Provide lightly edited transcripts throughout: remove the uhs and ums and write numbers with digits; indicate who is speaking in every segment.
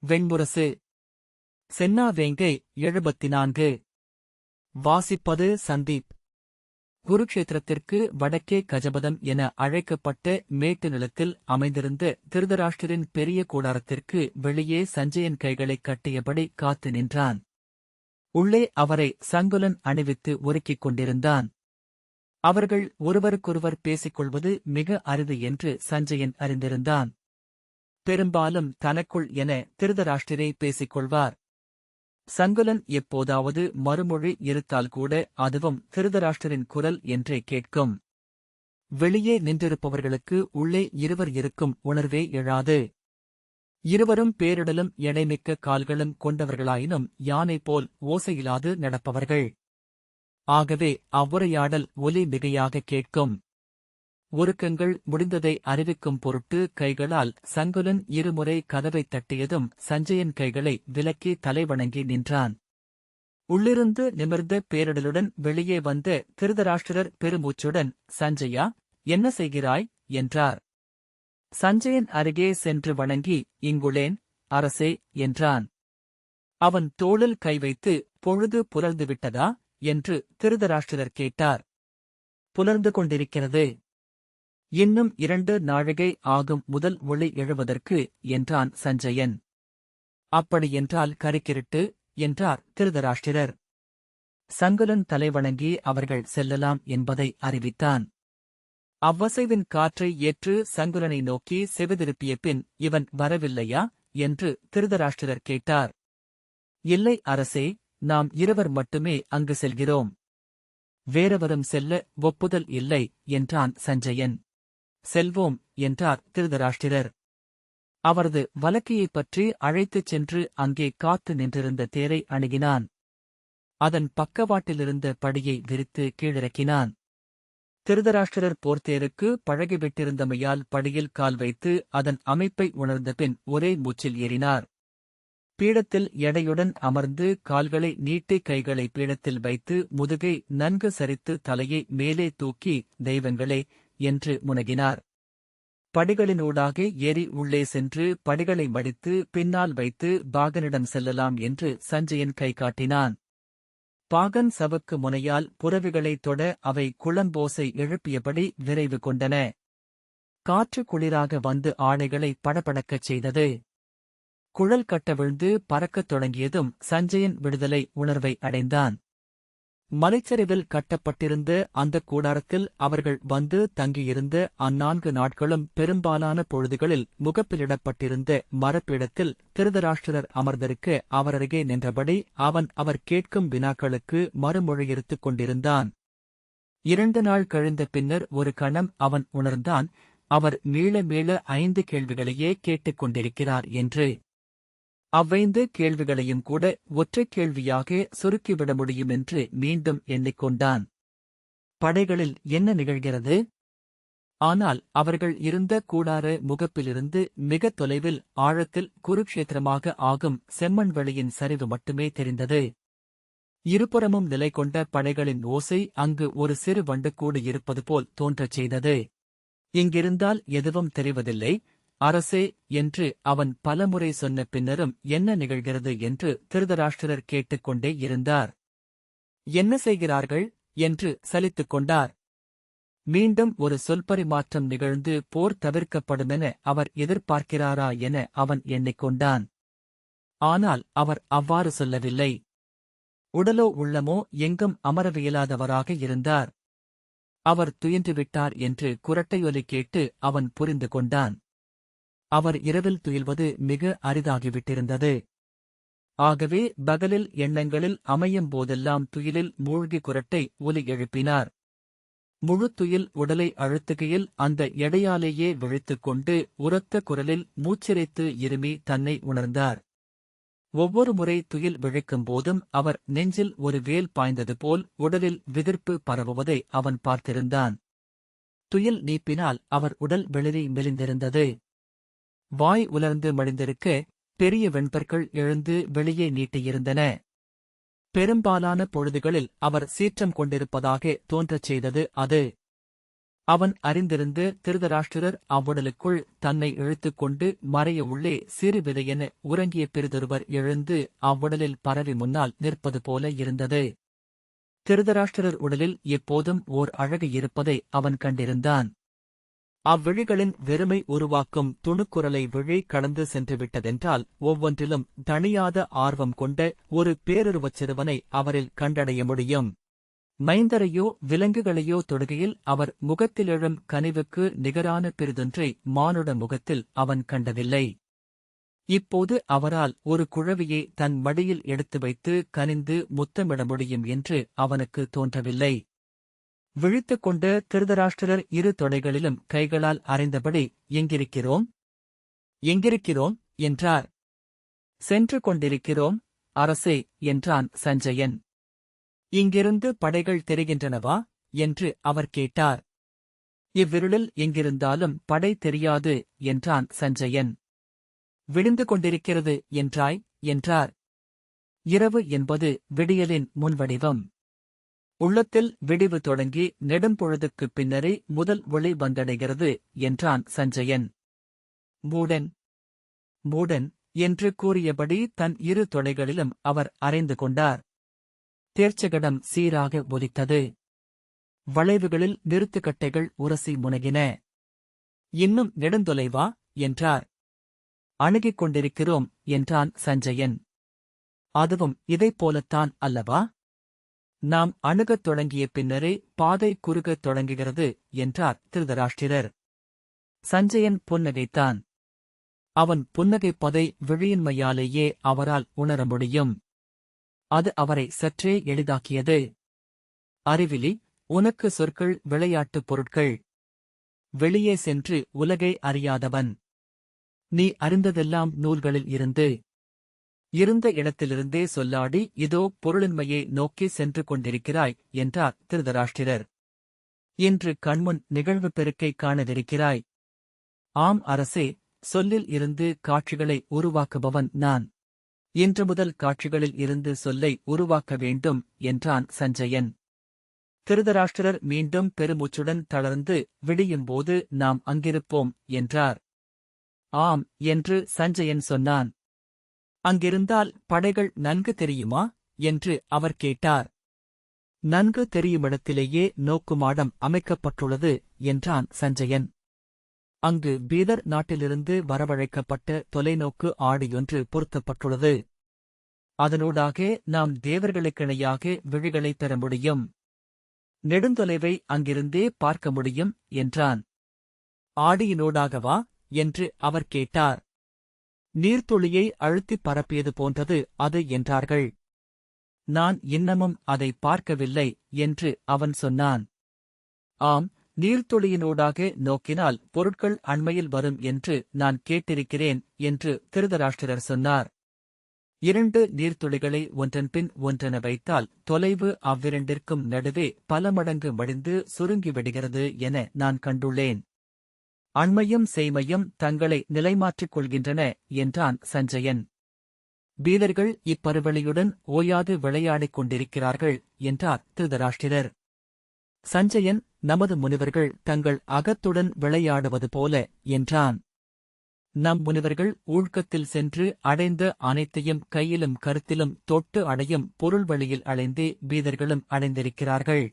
Speaker 1: வெண்முரசு. சென்னா வேங்கை 74. வாசிப்பது சந்தீப். குருக்ஷேத்திரத்திற்கு வடக்கே கஜபதம் என அழைக்கப்பட்ட மேட்டு நிலத்தில் அமைந்திருந்த திருதராஷ்டிரின் பெரிய கூடாரத்திற்கு வெளியே சஞ்சயன் கைகளைக் கட்டியபடி காத்து நின்றான். உள்ளே அவரை சங்குலன் அணிவித்து ஒருக்கிக் கொண்டிருந்தான். அவர்கள் ஒருவருக்கொருவர் பேசிக்கொள்வது மிக அரிது என்று சஞ்சயன் அறிந்திருந்தான். பெரும்பாலும் தனக்குள் என திருதராஷ்டிரே பேசிக்கொள்வார். சங்குலன் எப்போதாவது மறுமொழி இருத்தால் கூட அதுவும் திருதராஷ்டிரின் குரல் என்றே கேட்கும். வெளியே நின்றிருப்பவர்களுக்கு உள்ளே இருவர் இருக்கும் உணர்வே எழாது. இருவரும் பேரிடலும் எடைமிக்க கால்களும் கொண்டவர்களாயினும் யானை போல் ஓசையிலாது நடப்பவர்கள். ஆகவே அவ்வுரையாடல் ஒலி மிகையாக கேட்கும். ஒருக்கங்கள் முடிந்ததை அறிவிக்கும் பொருட்டு கைகளால் சங்குலன் இருமுறை கதவைத் தட்டியதும் சஞ்சயன் கைகளை விலக்கி தலைவணங்கி நின்றான். உள்ளிருந்து நிமிர்ந்த பேரிடலுடன் வெளியே வந்த திருதராஷ்டிரர் பெருமூச்சுடன், "சஞ்சயா, என்ன செய்கிறாய்?" என்றார். சஞ்சயன் அருகே சென்று வணங்கி, "இங்குளேன், அரசே" என்றான். அவன் தோளில் கை வைத்து, "பொழுது புலர்ந்துவிட்டதா?" என்று திருதராஷ்டிரர் கேட்டார். "புலர்ந்து கொண்டிருக்கிறது. இன்னும் 2 நாழிகை ஆகும் முதல் ஒளி எழுவதற்கு" என்றான் சஞ்சயன். "அப்படியென்றால் கரிக்கிருட்டு" என்றார் திருதராஷ்டிரர். சங்குலன் தலைவணங்கி அவர்கள் செல்லலாம் என்பதை அறிவித்தான். அவ்வசைவின் காற்றை ஏற்று சங்குலனை நோக்கி செவிதிருப்பிய பின், "இவன் வரவில்லையா?" என்று திருதராஷ்டிரர் கேட்டார். "இல்லை அரசே, நாம் இருவர் மட்டுமே அங்கு செல்கிறோம். வேறெவரும் செல்ல ஒப்புதல் இல்லை" என்றான் சஞ்சயன். "செல்வோம்" என்றார் திருதராஷ்டிரர். அவரது வலக்கையைப் பற்றி அழைத்துச் சென்று அங்கே காத்து நின்றிருந்த தேரை அணுகினான். அதன் பக்கவாட்டிலிருந்த படியை விரித்து கீழிறக்கினான். திருதராஷ்டிரர் போர்த்தேருக்கு பழகிவிட்டிருந்தமையால் படியில் கால் வைத்து அதன் அமைப்பை உணர்ந்தபின் ஒரே மூச்சில் ஏறினார். பீடத்தில் எடையுடன் அமர்ந்து கால்களை நீட்டி கைகளை பீடத்தில் வைத்து முதுகை நன்கு சரித்து தலையை மேலே தூக்கி, "தெய்வங்களே" என்று முனகினார். படிகளினூடாக ஏறி உள்ளே சென்று படிகளை மடித்து பின்னால் வைத்து பாகனிடம் செல்லலாம் என்று சஞ்சயன் கை காட்டினான். பாகன் சவுக்கு முனையால் புரவிகளைத் தொட அவை குளம்போசை எழுப்பியபடி விரைவு கொண்டன. காற்று குளிராக வந்து ஆடைகளை படபடக்கச் செய்தது. குழல் கட்டவிழ்ந்து பறக்கத் தொடங்கியதும் சஞ்சயன் விடுதலை உணர்வை அடைந்தான். மலைச்சரிவில் கட்டப்பட்டிருந்த அந்தக் கூடாரத்தில் அவர்கள் வந்து தங்கியிருந்த 4 நாட்களும் பெரும்பாலான பொழுதுகளில் முகப்பிலிடப்பட்டிருந்த மரப்பீடத்தில் திருதராஷ்டிரர் அமர்ந்திருக்க அவரருகே நின்றபடி அவன் அவர் கேட்கும் வினாக்களுக்கு மறுமொழியிருத்துக் கொண்டிருந்தான். 2 நாள் கழிந்த பின்னர் ஒரு கணம் அவன் உணர்ந்தான், அவர் மீள மீள 5 கேள்விகளையே கேட்டுக் கொண்டிருக்கிறார் என்று. அவ்வைந்து கேள்விகளையும் கூட ஒற்றைக் கேள்வியாக சுருக்கிவிட முடியும் என்று மீண்டும் எண்ணிக்கொண்டான். படைகளில் என்ன நிகழ்கிறது? ஆனால் அவர்கள் இருந்த கூடார முகப்பிலிருந்து மிகத் தொலைவில் ஆழத்தில் குருக்ஷேத்திரமாக ஆகும் செம்மண் வெளியின் சரிவு மட்டுமே தெரிந்தது. இருபுறமும் நிலை கொண்ட படைகளின் ஓசை அங்கு ஒரு சிறு வண்டுக்கூடு இருப்பது போல் தோன்றச் செய்தது. "இங்கிருந்தால் எதுவும் தெரிவதில்லை அரசே" என்று அவன் பலமுறை சொன்ன பின்னரும் என்ன நிகழ்கிறது என்று திருதராஷ்டிரர் கேட்டுக்கொண்டே இருந்தார். "என்ன செய்கிறார்கள்?" என்று சலித்துக் கொண்டார். மீண்டும் ஒரு சொல்பரிமாற்றம் நிகழ்ந்து போர் தவிர்க்கப்படுமென அவர் எதிர்பார்க்கிறாரா என அவன் எண்ணிக்கொண்டான். ஆனால் அவர் அவ்வாறு சொல்லவில்லை. உடலோ உள்ளமோ எங்கும் அமரவியலாதவராக இருந்தார். அவர் துயின்றுவிட்டார் என்று குரட்டையொலி கேட்டு அவன் புரிந்து கொண்டான். அவர் இரவில் துயில்வது மிக அரிதாகிவிட்டிருந்தது. ஆகவே பகலில் எண்ணங்களில் அமையும் போதெல்லாம் துயிலில் மூழ்கி குரட்டை ஒலி எழுப்பினார். முழு துயில் உடலை அழுத்துகையில் அந்த எடையாலேயே விழித்துக் கொண்டு உரத்த குரலில் மூச்சிறைத்து இருமி தன்னை உணர்ந்தார். ஒவ்வொரு முறை துயில் விழிக்கும் போதும் அவர் நெஞ்சில் ஒரு வேல் பாய்ந்தது போல் உடலில் விதிர்ப்பு பரவுவதை அவன் பார்த்திருந்தான். துயில் நீப்பினால் அவர் உடல் வெளிரி மெலிந்திருந்தது. வாய் உலர்ந்து மடிந்திருக்க பெரிய வெண்பற்கள் எழுந்து வெளியே நீட்டியிருந்தன. பெரும்பாலான பொழுதுகளில் அவர் சீற்றம் கொண்டிருப்பதாக தோன்றச் செய்தது அது. அவன் அறிந்திருந்து திருதராஷ்டிரர் அவ்வுடலுக்குள் தன்னை இழுத்துக் கொண்டு மறைய உள்ளே சிறு விதையென உறங்கிய பெரிதொருவர் எழுந்து அவ்வுடலில் பரவி முன்னால் நிற்பது போல இருந்தது. திருதராஷ்டிரர் உடலில் எப்போதும் ஓர் அழகு இருப்பதை அவன் கண்டிருந்தான். அவ்விழிகளின் வெறுமை உருவாக்கும் துணுக்குரலை விழி கடந்து சென்றுவிட்டதென்றால் ஒவ்வொன்றிலும் தணியாத ஆர்வம் கொண்ட ஒரு பேருருவச் சிறுவனை அவரில் கண்டடைய முடியும். மைந்தரையோ விலங்குகளையோ தொடுகையில் அவர் முகத்திலெழும் கனிவுக்கு நிகரான பெரிதொன்றை மானுட முகத்தில் அவன் கண்டதில்லை. இப்போது அவரால் ஒரு குழவியை தன் மடியில் எடுத்து வைத்து கனிந்து முத்தமிட முடியும் என்று அவனுக்கு தோன்றவில்லை. விழித்துக் கொண்டு திருதராஷ்டிரர் இரு தொடைகளிலும் கைகளால் அறைந்தபடி எங்கிருக்கிறோம் எங்கிருக்கிறோம் என்றார். சென்று கொண்டிருக்கிறோம் அரசே என்றான் சஞ்சயன். இங்கிருந்து படைகள் தெரிகின்றனவா என்று அவர் கேட்டார். இவ்விருளில் எங்கிருந்தாலும் படை தெரியாது என்றான் சஞ்சயன். விடிந்து கொண்டிருக்கிறது என்றாய் என்றார். இரவு என்பது விடியலின் முன்வடிவம். உள்ளத்தில் விடிவு தொடங்கி நெடும்பொழுதுக்குப் பின்னரே முதல் ஒளி வந்தடைகிறது என்றான் சஞ்சயன். மூடன் மூடன் என்று கூறியபடி தன் இரு தொடைகளிலும் அவர் அறைந்து கொண்டார். தேர்ச்சகடம் சீராக ஒலித்தது. வளைவுகளில் நிறுத்துக்கட்டைகள் உரசி முனகின. இன்னும் நெடுந்தொலைவா என்றார். அணுகிக் கொண்டிருக்கிறோம் என்றான் சஞ்சயன். அதுவும் இதைப் போலத்தான் அல்லவா? நாம் அணுகத் தொடங்கிய பின்னரே பாதை குறுகத் தொடங்குகிறது என்றார் திருதராஷ்டிரர். சஞ்சயன் புன்னகைத்தான். அவன் புன்னகைப்பதை விழியின்மையாலேயே அவரால் உணர முடியும். அது அவரை சற்றே எளிதாக்கியது. அறிவிலி, உனக்கு சொற்கள் விளையாட்டுப் பொருட்கள். வெளியே சென்று உலகை அறியாதவன். நீ அறிந்ததெல்லாம் நூல்களில் இருந்து. இருந்த இடத்திலிருந்தே சொல்லாடி இதோ பொருளின்மையை நோக்கி சென்று கொண்டிருக்கிறாய் என்றார் திருதராஷ்டிரர். இன்று கண்முன் நிகழ்வு பெருக்கை காணவிருக்கிறாய். ஆம் அரசே, சொல்லில் இருந்து காட்சிகளை உருவாக்குபவன் நான். இன்று முதல் காட்சிகளில் இருந்து சொல்லை உருவாக்க வேண்டும் என்றான் சஞ்சயன். திருதராஷ்டிரர் மீண்டும் பெருமூச்சுடன் தளர்ந்து விடியும்போது நாம் அங்கிருப்போம் என்றார். ஆம் என்று சஞ்சயன் சொன்னான். அங்கிருந்தால் படைகள் நன்கு தெரியுமா என்று அவர் கேட்டார். நன்கு தெரியுமிடத்திலேயே நோக்குமாடம் அமைக்கப்பட்டுள்ளது என்றான் சஞ்சயன். அங்கு பீதர் நாட்டிலிருந்து வரவழைக்கப்பட்ட தொலைநோக்கு ஆடியொன்று பொருத்தப்பட்டுள்ளது. அதனூடாக நாம் தேவர்களுக்கிணையாக விழிகளைப் பெற முடியும். நெடுந்தொலைவை அங்கிருந்தே பார்க்க முடியும் என்றான். ஆடியினூடாகவா என்று அவர் கேட்டார். நீர்த்துளியை அழுத்திப் பரப்பியது போன்றது அது என்றார்கள். நான் இன்னமும் அதை பார்க்கவில்லை என்று அவன் சொன்னான். ஆம், நீர்த்துளியினூடாக நோக்கினால் பொருட்கள் அண்மையில் வரும் என்று நான் கேட்டிருக்கிறேன் என்று திருதராஷ்டிரர் சொன்னார். 2 நீர்த்துளிகளை ஒன்றன்பின் ஒன்றென வைத்தால் தொலைவு அவ்விரண்டிற்கும் நடுவே பல மடங்கு மடிந்து சுருங்கிவிடுகிறது என நான் கண்டுள்ளேன். அண்மையும் செய்மையும் தங்களை நிலைமாற்றிக் கொள்கின்றன என்றான் சஞ்சயன். பீதர்கள் இப்பருவெளியுடன் ஓயாது விளையாடிக் கொண்டிருக்கிறார்கள் என்றார் திருதராஷ்டிரர். சஞ்சயன், நமது முனிவர்கள் தங்கள் அகத்துடன் விளையாடுவது போல என்றான். நம் முனிவர்கள் ஊழ்க்கத்தில் சென்று அடைந்த அனைத்தையும் கையிலும் கருத்திலும் தொட்டு அடையும் பொருள்வழியில் அலைந்தே பீதர்களும் அடைந்திருக்கிறார்கள்.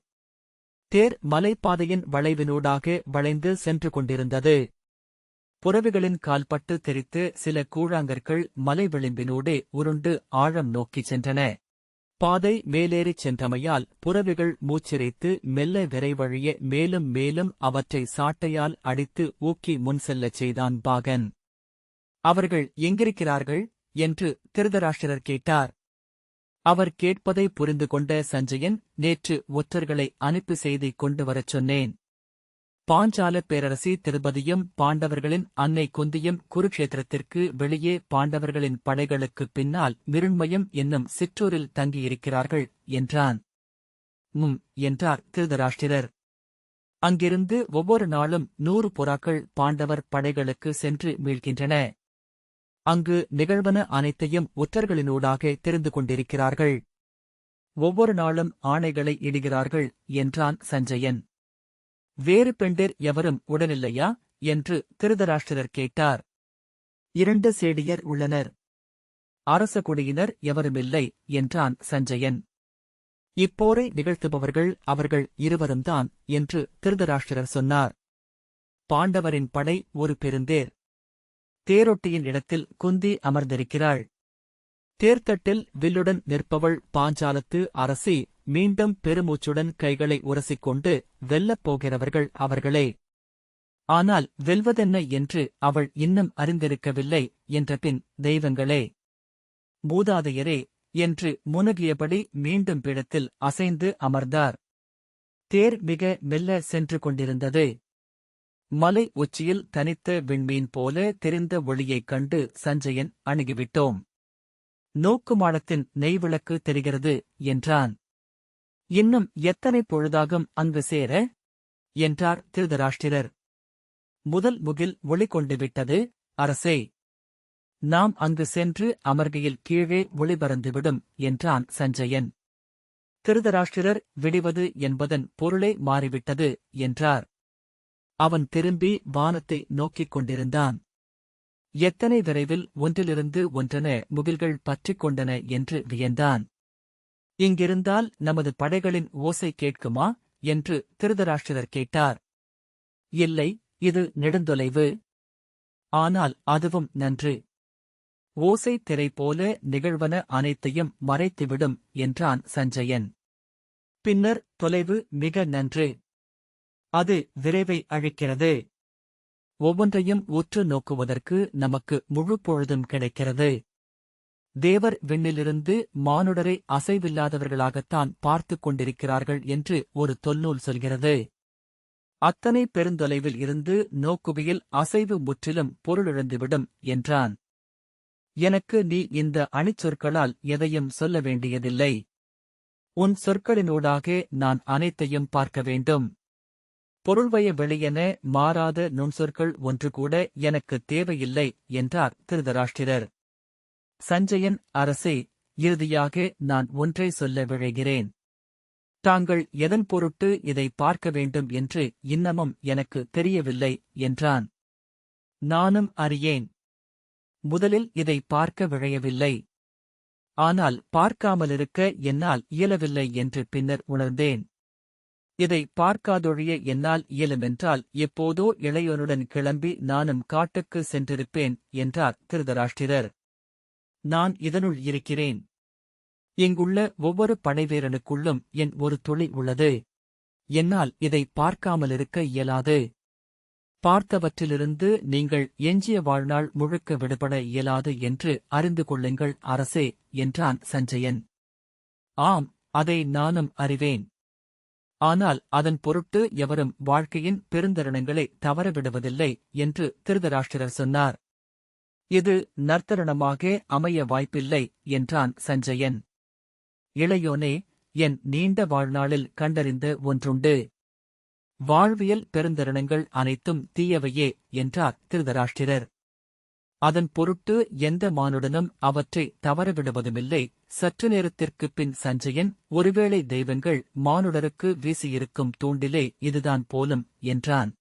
Speaker 1: தேர் மலைப்பாதையின் வளைவினூடாக வளைந்து சென்று கொண்டிருந்தது. புறவிகளின் கால்பட்டு தெரித்து சில கூழாங்கற்கள் மலை விளிம்பினூடே உருண்டு ஆழம் நோக்கிச் சென்றன. பாதை மேலேறிச் சென்றமையால் புறவிகள் மூச்சிறைத்து மெல்ல விரைவழிய மேலும் மேலும் அவற்றை சாட்டையால் அடித்து ஊக்கி முன் செல்லச் செய்தான் பாகன். அவர்கள் எங்கிருக்கிறார்கள் என்று திருதராஷ்டிரர் கேட்டார். அவர் கேட்பதை புரிந்து கொண்ட சஞ்சயன், நேற்று ஒற்றர்களை அனுப்பி செய்தி கொண்டு வரச் சொன்னேன். பாஞ்சால பேரரசி திருபதியும் பாண்டவர்களின் அன்னை குந்தியும் குருக்ஷேத்திரத்திற்கு வெளியே பாண்டவர்களின் படைகளுக்குப் பின்னால் மிருண்மயம் என்னும் சிற்றூரில் தங்கியிருக்கிறார்கள் என்றான். என்றார் திருதராஷ்டிரர். அங்கிருந்து ஒவ்வொரு நாளும் 100 புறாக்கள் பாண்டவர் படைகளுக்கு சென்று மீள்கின்றன. அங்கு நிகழ்வன அனைத்தையும் ஒற்றர்களினூடாக தெரிந்து கொண்டிருக்கிறார்கள். ஒவ்வொரு நாளும் ஆணைகளை இடுகிறார்கள் என்றான் சஞ்சயன். வேறு பெண்டிர் எவரும் உடனில்லையா என்று திருதராஷ்டிரர் கேட்டார். 2 சேடியர் உள்ளனர். அரச குடியினர் எவருமில்லை என்றான் சஞ்சயன். இப்போரை நிகழ்த்துபவர்கள் அவர்கள் இருவரும்தான் என்று திருதராஷ்டிரர் சொன்னார். பாண்டவரின் படை ஒரு பெருந்தேர். தேரொட்டியின் இடத்தில் குந்தி அமர்ந்திருக்கிறாள். தேர்தட்டில் வில்லுடன் நிற்பவள் பாஞ்சாலத்து அரசி. மீண்டும் பெருமூச்சுடன் கைகளை உரசிக்கொண்டு வெல்லப் போகிறவர்கள் அவர்களே. ஆனால் வெல்வதென்ன என்று அவள் இன்னும் அறிந்திருக்கவில்லை என்றபின் தெய்வங்களே, மூதாதையரே என்று முனகியபடி மீண்டும் பீடத்தில் அசைந்து அமர்ந்தார். தேர் மிக மெல்ல சென்று கொண்டிருந்தது. மலை உச்சியில் தனித்த விண்மீன் போல தெரிந்த ஒளியைக் கண்டு சஞ்சயன் அணுகிவிட்டோம். நோக்குமாடத்தின் நெய்விளக்கு தெரிகிறது என்றான். இன்னும் எத்தனை பொழுதாகும் அங்கு சேர? என்றார் திருதராஷ்டிரர். முதல் முகில் ஒளி கொண்டு விட்டது அரசே. நாம் அங்கு சென்று அமர்கையில் கீழே ஒளிபறந்துவிடும் என்றான் சஞ்சயன். திருதராஷ்டிரர் விடிவது என்பதன் பொருளே மாறிவிட்டது என்றார். அவன் திரும்பி வானத்தை நோக்கிக் கொண்டிருந்தான். எத்தனை விரைவில் ஒன்றிலிருந்து ஒன்றென முகில்கள் பற்றிக் கொண்டன என்று வியந்தான். இங்கிருந்தால் நமது படைகளின் ஓசை கேட்குமா என்று திருதராஷ்டிரர் கேட்டார். இல்லை, இது நெடுந்தொலைவு. ஆனால் அதுவும் நன்று. ஓசை திரை போல நிகழ்வன அனைத்தையும் மறைத்துவிடும் என்றான் சஞ்சயன். பின்னர் தொலைவு மிக நன்று. அது விரைவை அழிக்கிறது. ஒவ்வொன்றையும் உற்று நோக்குவதற்கு நமக்கு முழு பொழுதும் கிடைக்கிறது. தேவர் விண்ணிலிருந்து மானுடரை அசைவில்லாதவர்களாகத்தான் பார்த்துக் கொண்டிருக்கிறார்கள் என்று ஒரு தொல்நூல் சொல்கிறது. அத்தனை பெருந்தொலைவில் இருந்து நோக்குகையில் அசைவு முற்றிலும் பொருளிழந்துவிடும் என்றான். எனக்கு நீ இந்த அணிச்சொற்களால் எதையும் சொல்ல வேண்டியதில்லை. உன் சொற்களினூடாக நான் அனைத்தையும் பார்க்க வேண்டும். பொருள்வய வெளியென மாறாத நுண்சொற்கள் ஒன்று கூட எனக்குத் தேவையில்லை என்றார் திருதராஷ்டிரர். சஞ்சயன், அரசே, இறுதியாக நான் ஒன்றை சொல்ல விழைகிறேன். தாங்கள் எதன் பொருட்டு இதை பார்க்க வேண்டும் என்று இன்னமும் எனக்கு தெரியவில்லை என்றான். நானும் அறியேன். முதலில் இதை பார்க்க விழையவில்லை. ஆனால் பார்க்காமலிருக்க என்னால் இயலவில்லை என்று பின்னர் உணர்ந்தேன். இதை பார்க்காதொழிய என்னால் இயலுமென்றால் எப்போதோ இளையோனுடன் கிளம்பி நானும் காட்டுக்கு சென்றிருப்பேன் என்றார் திருதராஷ்டிரர். நான் இதனுள் இருக்கிறேன். இங்குள்ள ஒவ்வொரு படைவீரனுக்குள்ளும் என் ஒரு துளி உள்ளது. என்னால் இதை பார்க்காமலிருக்க இயலாது. பார்த்தவற்றிலிருந்து நீங்கள் எஞ்சிய வாழ்நாள் முழுக்க விடுபட இயலாது என்று அறிந்து கொள்ளுங்கள் அரசே என்றான் சஞ்சயன். ஆம், அதை நானும் அறிவேன். ஆனால் அதன் பொருட்டு எவரும் வாழ்க்கையின் பெருந்தருணங்களை தவறவிடுவதில்லை என்று திருதராஷ்டிரர் சொன்னார். இது நற்தருணமாக அமைய வாய்ப்பில்லை என்றான் சஞ்சயன். இளையோனே, என் நீண்ட வாழ்நாளில் கண்டறிந்த ஒன்றுண்டு. வாழ்வியல் பெருந்தருணங்கள் அனைத்தும் தீயவையே என்றார் திருதராஷ்டிரர். அதன் பொருட்டு எந்த மானுடனும் அவற்றை தவறவிடுவதுமில்லை. சற்று நேரத்திற்குப் பின் சஞ்சயன், ஒருவேளை தெய்வங்கள் மானுடருக்கு வீசியிருக்கும் தூண்டிலே இதுதான் போலும் என்றான்.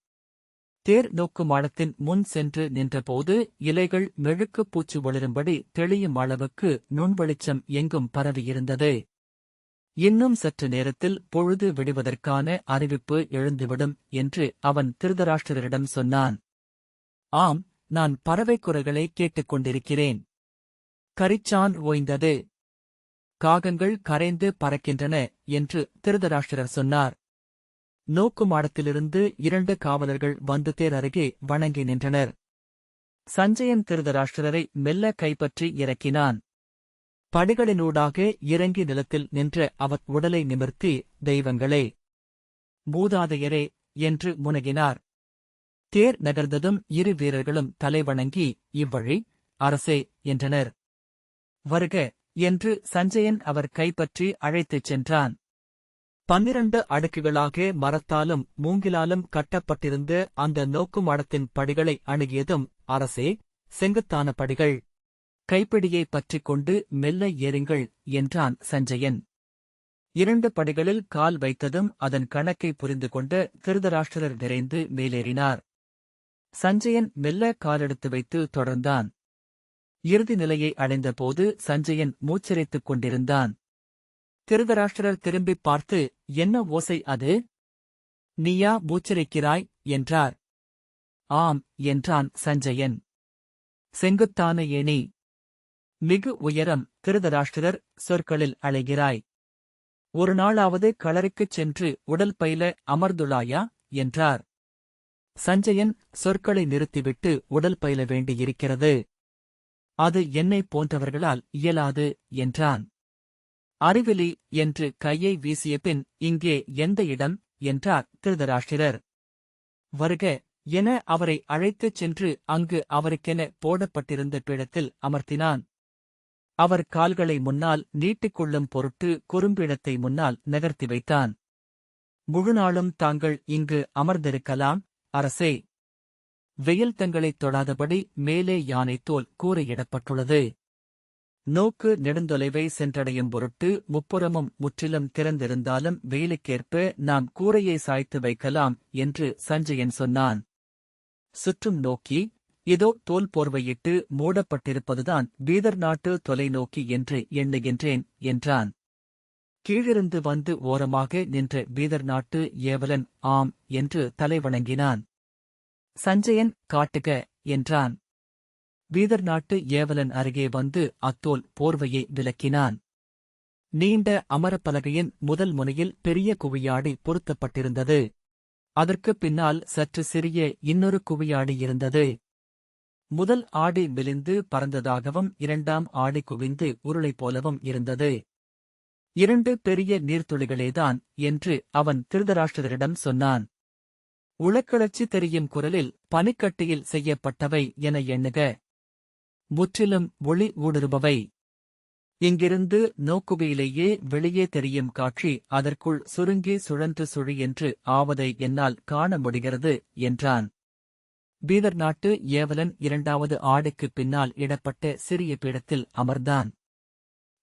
Speaker 1: தேர் நோக்கு மாடத்தின் முன் சென்று நின்றபோது இலைகள் மெழுக்குப் பூச்சு ஒளிரும்படி தெளியும் அளவுக்கு நுண்வெளிச்சம் எங்கும் பரவியிருந்தது. இன்னும் சற்று நேரத்தில் பொழுது விடுவதற்கான அறிவிப்பு எழுந்துவிடும் என்று அவன் திருதராஷ்டிரரிடம் சொன்னான். ஆம், நான் பறவைக் குரல்களை கேட்டுக் கொண்டிருக்கிறேன். கரிச்சான் ஓய்ந்தது. காகங்கள் கரைந்து பறக்கின்றன என்று திருதராஷ்டிரர் சொன்னார். நோக்குமாடத்திலிருந்து 2 காவலர்கள் வந்து தேர் அருகே வணங்கி நின்றனர். சஞ்சயன் திருதராஷ்டிரரை மெல்ல கைப்பற்றி இறக்கினான். படிகளினூடாக இறங்கி நிலத்தில் நின்ற அவர் உடலை நிமிர்த்தி, தெய்வங்களே, மூதாதையரே என்று முனகினார். தேர் நகர்ந்ததும் 2 வீரர்களும் தலைவணங்கி, இவ்வழி அரசே என்றனர். வருக என்று சஞ்சயன் அவர் கைப்பற்றி அழைத்துச் சென்றான். 12 அடுக்குகளாக மரத்தாலும் மூங்கிலாலும் கட்டப்பட்டிருந்த அந்த நோக்குமாடத்தின் படிகளை அணுகியதும், அரசே, செங்குத்தான படிகள். கைப்பிடியை பற்றிக் கொண்டு மெல்ல ஏறுங்கள் என்றான் சஞ்சயன். 2 படிகளில் கால் வைத்ததும் அதன் கணக்கை புரிந்து கொண்ட திருதராஷ்டிரர் விரைந்து மேலேறினார். சஞ்சயன் மெல்ல காலெடுத்து வைத்து தொடர்ந்தான். இறுதி நிலையை அடைந்தபோது சஞ்சயன் மூச்சிரைத்துக் கொண்டிருந்தான். திருதராஷ்டிரர் திரும்பிப் பார்த்து, என்ன ஓசை அது? நீயா மூச்சிரைக்கிறாய் என்றார். ஆம் என்றான் சஞ்சயன். செங்குத்தான ஏணி. மிகு உயரம். திருதராஷ்டிரர் சொற்களில் அழைகிறாய். ஒரு நாளாவது களரிக்குச் சென்று உடல் பயில அமர்ந்துளாயா என்றார். சஞ்சயன் சொற்களை நிறுத்திவிட்டு உடல் பயில வேண்டியிருக்கிறது. அது என்னைப் போன்றவர்களால் இயலாது என்றான். அறிவிலி என்று கையை வீசியபின், இங்கே எந்த இடம் என்றார் திருதராஷ்டிரர். வருக என அவரை அழைத்துச் சென்று அங்கு அவருக்கென போடப்பட்டிருந்த பீடத்தில் அமர்த்தினான். அவர் கால்களை முன்னால் நீட்டிக்கொள்ளும் பொருட்டு குறும்பீடத்தை முன்னால் நகர்த்தி வைத்தான். முழுநாளும் தாங்கள் இங்கு அமர்ந்திருக்கலாம் அரசே. வெயில் தங்களைத் தொடாதபடி மேலே யானை தோல் கூரையிடப்பட்டுள்ளது. நோக்கு நெடுந்தொலைவை சென்றடையும் பொருட்டு முப்புறமும் முற்றிலும் திறந்திருந்தாலும் வெயிலுக்கேற்ப நாம் கூரையை சாய்த்து வைக்கலாம் என்று சஞ்சயன் சொன்னான். சுற்றும் நோக்கி, இதோ தோல் போர்வையிட்டு மூடப்பட்டிருப்பதுதான் பீதர் நாட்டு தொலைநோக்கி என்று எண்ணுகின்றேன் என்றான். கீழிருந்து வந்து ஓரமாக நின்ற பீதர் நாட்டு ஏவலன் ஆம் என்று தலைவணங்கினான். சஞ்சயன் காட்டுக என்றான். பீதர் நாட்டு ஏவலன் அருகே வந்து அத்தோல் போர்வையை விலக்கினான். நீண்ட அமரப்பலகையின் முதல் முனையில் பெரிய குவியாடி பொருத்தப்பட்டிருந்தது. அதற்குப் பின்னால் சற்று சிறிய இன்னொரு குவியாடி இருந்தது. முதல் ஆடி மெலிந்து பறந்ததாகவும் 2ஆம் ஆடி குவிந்து உருளை போலவும் இருந்தது. 2 பெரிய நீர்த்துளிகளேதான் என்று அவன் திருதராஷ்டிரரிடம் சொன்னான். உளக்கிளர்ச்சி தெரியும் குரலில், பனிக்கட்டியில் செய்யப்பட்டவை என எண்ணுக. முற்றிலும் ஒளி ஊடுருபவை. இங்கிருந்து நோக்குகையிலேயே வெளியே தெரியும் காட்சி அதற்குள் சுருங்கி சுழன்று சுழி என்று ஆவதை என்னால் காண முடிகிறது என்றான். பீதர் நாட்டு ஏவலன் 2வது ஆடிக்குப் பின்னால் இடப்பட்ட சிறிய பீடத்தில் அமர்ந்தான்.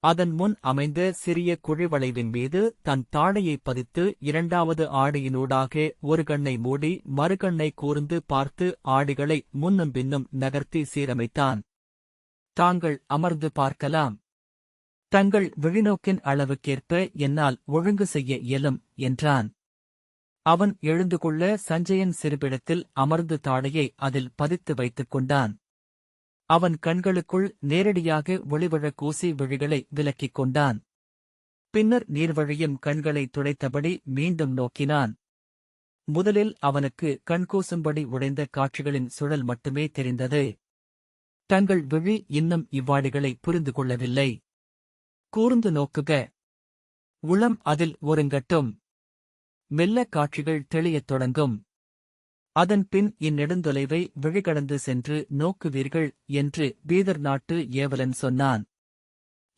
Speaker 1: அதன் முன் அமைந்த சிறிய குழிவளைவின் மீது தன் தாடையைப் பதித்து 2வது ஆடியினூடாக ஒரு கண்ணை மூடி மறுகண்ணை கூர்ந்து பார்த்து ஆடிகளை முன்னும் பின்னும் நகர்த்தி சீரமைத்தான். தாங்கள் அமர்ந்து பார்க்கலாம். தங்கள் விழிநோக்கின் அளவுக்கேற்ப என்னால் ஒழுங்கு செய்ய இயலும் என்றான். அவன் எழுந்து கொள்ள சஞ்சயன் சிறுபிடத்தில் அமர்ந்து தாடையை அதில் பதித்து வைத்துக் கொண்டான். அவன் கண்களுக்குள் நேரடியாக ஒளிவிழக் கூசி விழிகளை விலக்கிக் கொண்டான். பின்னர் நீர்வழியும் கண்களை துடைத்தபடி மீண்டும் நோக்கினான். முதலில் அவனுக்கு கண்கூசும்படி உடைந்த காட்சிகளின் சுழல் மட்டுமே தெரிந்தது. தங்கள் விழி இன்னும் இவ்வாடிகளை புரிந்து கொள்ளவில்லை. கூர்ந்து நோக்குக. உளம் அதில் ஒருங்கட்டும். மெல்ல காட்சிகள் தெளியத் தொடங்கும். அதன் பின் இந்நெடுந்தொலைவை விழிகடந்து சென்று நோக்குவீர்கள் என்று பீதர் நாட்டு ஏவலன் சொன்னான்.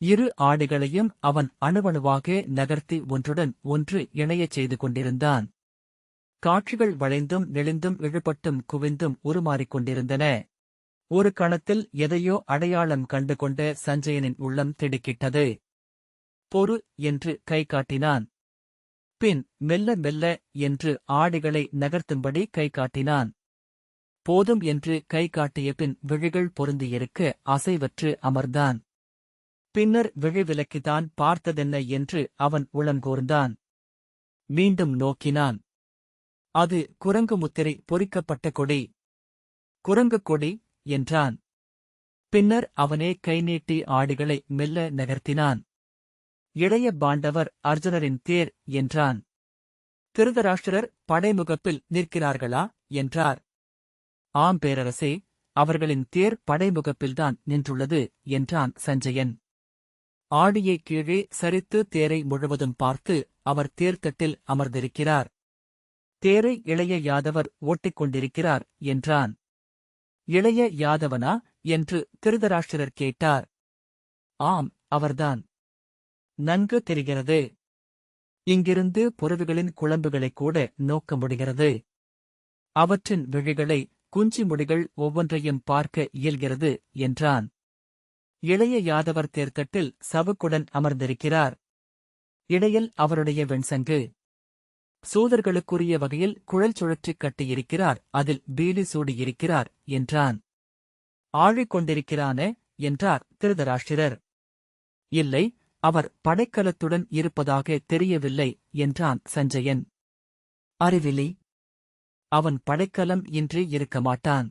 Speaker 1: 2 ஆடிகளையும் அவன் அணுவணுவாக நகர்த்தி ஒன்றுடன் ஒன்று இணையச் செய்து கொண்டிருந்தான். காட்சிகள் வளைந்தும் நெளிந்தும் இழுபட்டும் குவிந்தும் உருமாறிக் கொண்டிருந்தன. ஒரு கணத்தில் எதையோ அடையாளம் கண்டு கொண்ட சஞ்சயனின் உள்ளம் திடுக்கிட்டது. பொறு என்று கை காட்டினான். பின் மெல்ல மெல்ல என்று ஆடிகளை நகர்த்தும்படி கை காட்டினான். போதும் என்று கை காட்டிய பின் விழிகள் பொருந்தியிருக்க அசைவற்று அமர்ந்தான். பின்னர் விழி விலக்கிதான் பார்த்ததென்ன என்று அவன் உளங்கூர்ந்தான். மீண்டும் நோக்கினான். அது குரங்கு முத்திரை பொறிக்கப்பட்ட கொடி. குரங்கு கொடி என்றான். பின்னர் அவனே கை நீட்டி ஆடிகளை மெல்ல நகர்த்தினான். இளைய பாண்டவர் அர்ஜுனரின் தேர் என்றான். திருதராஷ்டிரர் படைமுகப்பில் நிற்கிறார்களா என்றார். ஆம் பேரரசே, அவர்களின் தேர் படைமுகப்பில்தான் நின்றுள்ளது என்றான் சஞ்சயன். ஆடியை கீழே சரித்து தேரை முழுவதும் பார்த்து அவர் தேர்தட்டில் அமர்ந்திருக்கிறார். தேரை இளைய யாதவர் ஓட்டிக் கொண்டிருக்கிறார் என்றான். இளைய யாதவனா என்று திருதராஷ்டிரர் கேட்டார். ஆம், அவர்தான். நன்கு தெரிகிறது. இங்கிருந்து புறவிகளின் குழம்புகளைக் கூட நோக்க முடிகிறது. அவற்றின் விழிகளை, குஞ்சி முடிகள் ஒவ்வொன்றையும் பார்க்க இயல்கிறது என்றான். இளைய யாதவர் தேர்தட்டில் சவுக்குடன் அமர்ந்திருக்கிறார். இடையில் அவருடைய வெண்சங்கு. சூதர்களுக்குரிய வகையில் குழல் சுழற்றிக் கட்டியிருக்கிறார், அதில் பீலி சூடியிருக்கிறார் என்றான். ஆழிக் கொண்டிருக்கிறானே என்றார் திருதராஷ்டிரர். இல்லை, அவர் படைக்கலத்துடன் இருப்பதாக தெரியவில்லை என்றான் சஞ்சயன். அறிவிலி, அவன் படைக்கலம் இன்றி இருக்கமாட்டான்.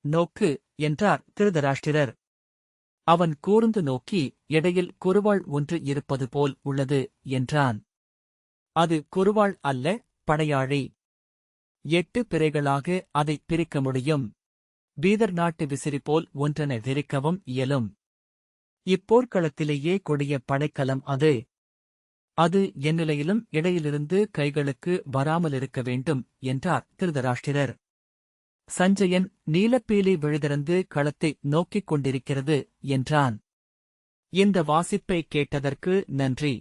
Speaker 1: நோக்கு என்றார் திருதராஷ்டிரர். அவன் கூர்ந்து நோக்கி, இடையில் குறுவாள் ஒன்று இருப்பது போல் உள்ளது என்றான். அது குறுவாள் அல்ல, படையாழி. 8 பிறைகளாக அதைப் பிரிக்க முடியும். பீதர் நாட்டு விசிறி போல் ஒன்றென விரிக்கவும் இயலும். இப்போர்க்களத்திலேயே கொடிய படைக்கலம் அது. அது என்னிலையிலும் இடையிலிருந்து கைகளுக்கு வராமலிருக்க வேண்டும் என்றார் திருதராஷ்டிரர். சஞ்சயன், நீலப்பீலி விழிதிறந்து களத்தை நோக்கிக் கொண்டிருக்கிறது என்றான். இந்த வாசிப்பை கேட்டதற்கு நன்றி.